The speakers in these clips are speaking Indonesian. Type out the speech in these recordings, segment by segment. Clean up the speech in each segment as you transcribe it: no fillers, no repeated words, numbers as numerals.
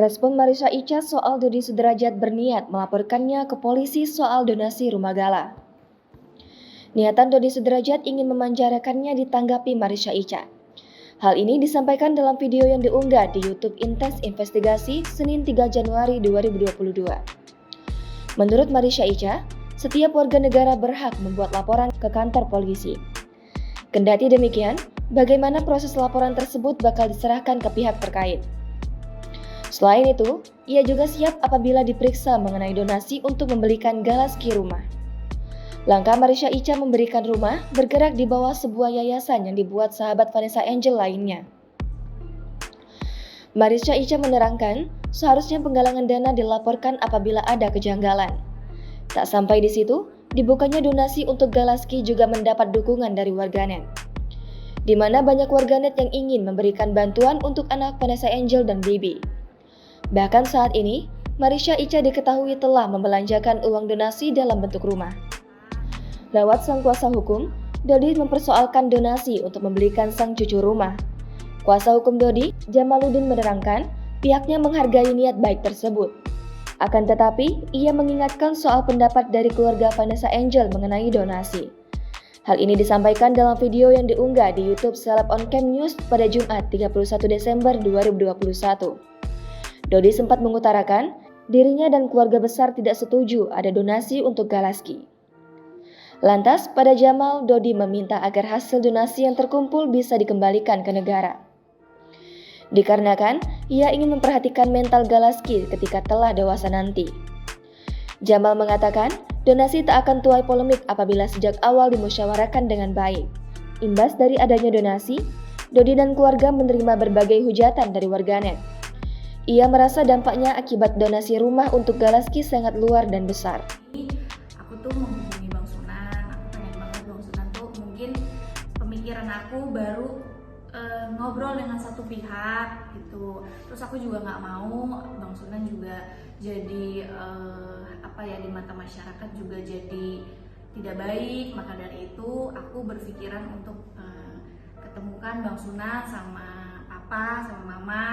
Respon Marissa Ica soal Dodi Sudrajat berniat melaporkannya ke polisi soal donasi rumah gala. Niatan Dodi Sudrajat ingin memanjarakannya ditanggapi Marissa Ica. Hal ini disampaikan dalam video yang diunggah di YouTube Intens Investigasi Senin 3 Januari 2022. Menurut Marissa Ica, setiap warga negara berhak membuat laporan ke kantor polisi. Kendati demikian, bagaimana proses laporan tersebut bakal diserahkan ke pihak terkait. Selain itu, ia juga siap apabila diperiksa mengenai donasi untuk membelikan Galaski rumah. Langkah Marissa Ica memberikan rumah bergerak di bawah sebuah yayasan yang dibuat sahabat Vanessa Angel lainnya. Marissa Ica menerangkan, seharusnya penggalangan dana dilaporkan apabila ada kejanggalan. Tak sampai di situ, dibukanya donasi untuk Galaski juga mendapat dukungan dari warganet, di mana banyak warganet yang ingin memberikan bantuan untuk anak Vanessa Angel dan Bibi. Bahkan saat ini, Marissa Ica diketahui telah membelanjakan uang donasi dalam bentuk rumah. Lewat sang kuasa hukum, Dodi mempersoalkan donasi untuk membelikan sang cucu rumah. Kuasa hukum Dodi, Jamaluddin menerangkan, pihaknya menghargai niat baik tersebut. Akan tetapi, ia mengingatkan soal pendapat dari keluarga Vanessa Angel mengenai donasi. Hal ini disampaikan dalam video yang diunggah di YouTube Celeb On Cam News pada Jumat 31 Desember 2021. Dodi sempat mengutarakan, dirinya dan keluarga besar tidak setuju ada donasi untuk Galaski. Lantas, pada Jamal, Dodi meminta agar hasil donasi yang terkumpul bisa dikembalikan ke negara. Dikarenakan, ia ingin memperhatikan mental Galaski ketika telah dewasa nanti. Jamal mengatakan, donasi tak akan tuai polemik apabila sejak awal dimusyawarahkan dengan baik. Imbas dari adanya donasi, Dodi dan keluarga menerima berbagai hujatan dari warganet. Ia merasa dampaknya akibat donasi rumah untuk Galaski sangat luar dan besar. Aku tuh menghubungi Bang Sunan, aku pengen banget Bang Sunan tuh mungkin pemikiran aku baru ngobrol dengan satu pihak gitu. Terus aku juga nggak mau Bang Sunan juga jadi di mata masyarakat juga jadi tidak baik. Maka dari itu aku berpikiran untuk ketemukan Bang Sunan sama Papa sama Mama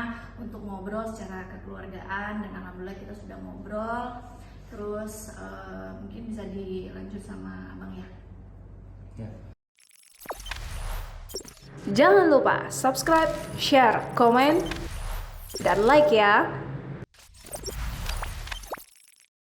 untuk ngobrol secara kekeluargaan, dan alhamdulillah kita sudah ngobrol. Terus mungkin bisa dilanjut sama Abang ya. Jangan lupa subscribe, share, komen, dan like ya.